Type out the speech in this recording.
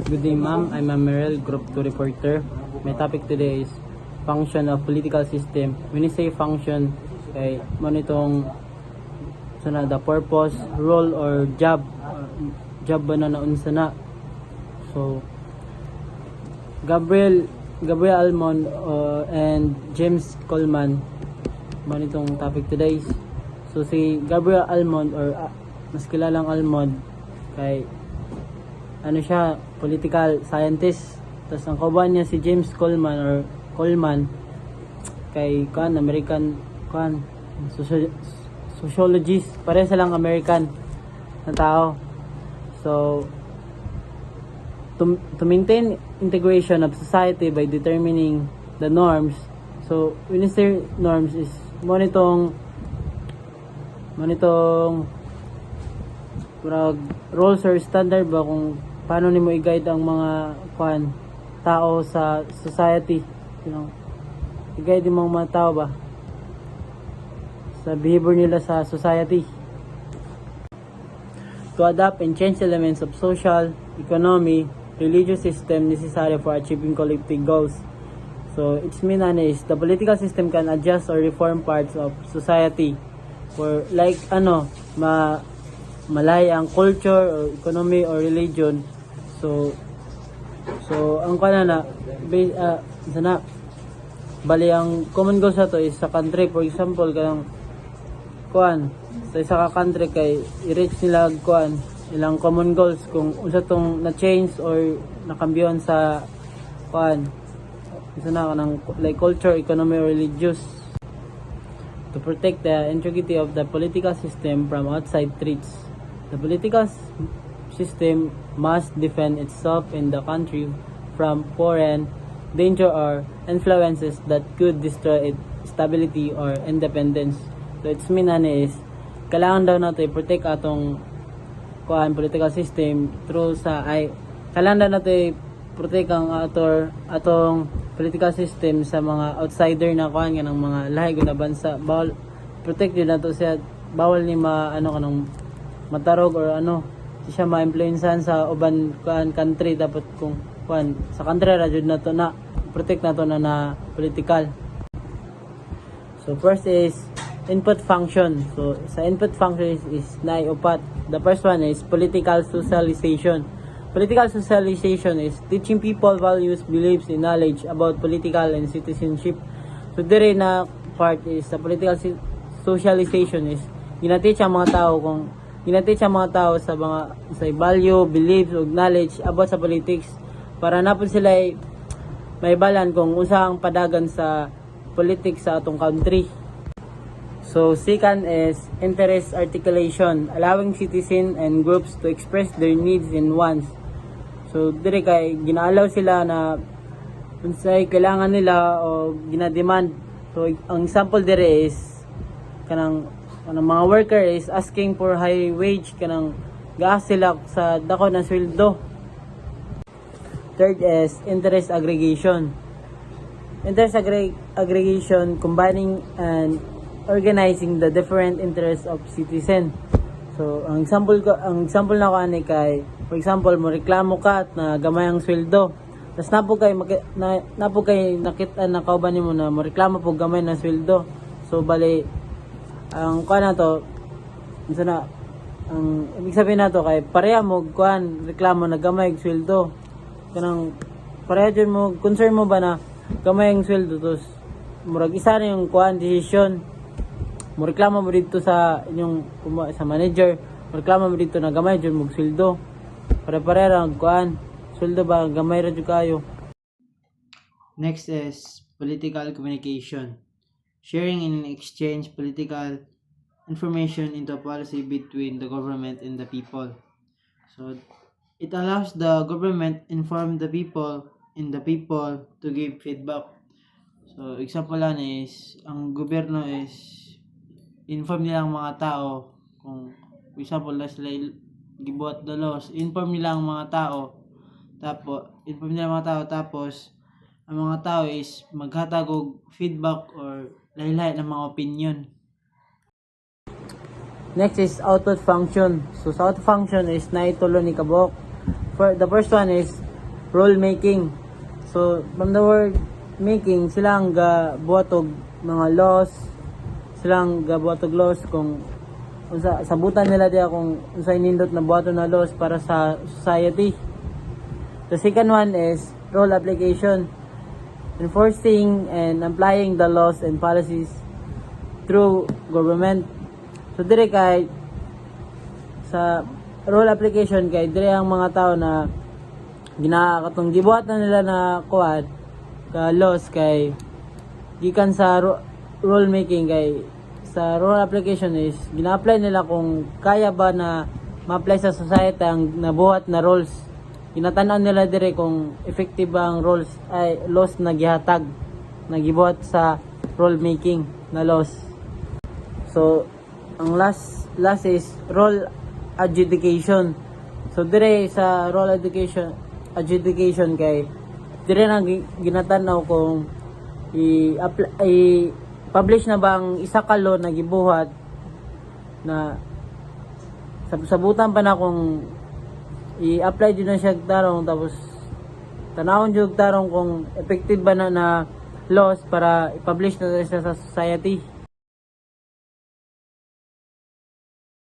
Good day, ma'am. I'm Merrill, Group 2 reporter. My topic today is function of political system. When you say function, kay manitong the purpose, role, or job. Job ba na naunsa na? So, Gabriel Almond and James Coleman manitong topic today. So, si Gabriel Almond or mas kilalang Almond kay ano siya, political scientist. Tapos ang kauban niya si James Coleman kay American sociologist. Pareha silang American na tao. So to maintain integration of society by determining the norms. So when you say norms is monitong rules or standard ba kung paano nimo i-guide ang mga tao sa society, i-guide mo ang mga tao ba sa behavior nila sa society, to adapt and change elements of social, economy, religious system necessary for achieving collective goals. So its mean is the political system can adjust or reform parts of society for malay ang culture or economy or religion. So ang bali ang common goals sa to is sa country. For example, sa isa ka country kay i-reach nila ilang common goals kung unsa tong na-change or nakambyon sa like culture, economy, or religious, to protect the integrity of the political system from outside threats. The political system must defend itself in the country from foreign danger or influences that could destroy its stability or independence. So its mean is kailangan daw natin protect atong political system through kailangan daw natin protect ang atong political system sa mga outsider na ng mga lahi na bansa. Bawal protect yun nato siya, bawal ni kanang matarog or siya ma-influencean sa uban country. Dapat kung sa country ra jud nato na protect nato na political. So first is input function. So sa input function is upat. The first one is political socialization. Political socialization is teaching people values, beliefs, and knowledge about political and citizenship. So dire na part is sa political socialization is ginateach ang mga tao sa value, beliefs, ug knowledge about sa politics para napod sila may balan kung unsa ang padagan sa politics sa atong country. So second is interest articulation, allowing citizens and groups to express their needs and wants. So dire kay ginaalaw sila na unsay kailangan nila o ginademand. So ang example dire is kanang mga worker is asking for high wage, gaas sila sa dako na sweldo. Third is interest aggregation. Interest aggregation, combining and organizing the different interests of citizen. So ang example na ko ani kay, for example, mo reklamo ka na gamay ang sweldo. Tas napo kay nakita na kauban nimo na mo reklamo po gamay na sweldo. So bali ang ibig sabihin nato kay pareha mo reklamo na gamay ang sweldo. Pareha dyan mo concern mo ba na gamay ang sweldo, tos murag isa na yung decision. Mo reklamo mo dito sa inyong sa manager, mo reklamo mo dito na gamay dyan mo sweldo. Pare-pareha ang sweldo ba gamay ra jud kayo. Next is political communication. Sharing and exchange political information into policy between the government and the people. So it allows the government inform the people and the people to give feedback. So example lang is ang gobyerno is inform nila ang mga tao kung for example na sila gibuhat the laws, inform nila ang mga tao, tapos ang mga tao is maghatag og feedback or lahi-lahi ng mga opinion. Next is output function. So sa output function is naitulo ni kabok. The first one is rule making. So from the word making, silang gabuhatog mga laws, silang gabuhatog laws kung unsa sabutan nila diya kung unsa inindot na buhaton na laws para sa society. The second one is rule application, enforcing and applying the laws and policies through government. So dire kay sa rule application kay dire ang mga tao na ginakatong gibuhatan nila na kuan ka laws kay gikan sa rule making kay sa rule application is gina-apply nila kung kaya ba na ma-apply sa society ang nabuhat na rules. Ginatan-aw nila dire kung effective ba ang rules ay laws na gihatag na gibuhat sa rule making na laws. So ang last is rule adjudication. So dire sa rule adjudication kay dire na ginatan-aw kung i-publish na ba ang isa ka law na gibuhat na sabutan pa na kung i-apply din na siya tarong tapos tanawon jud tarong kung effective ba na laws para i-publish na siya sa society.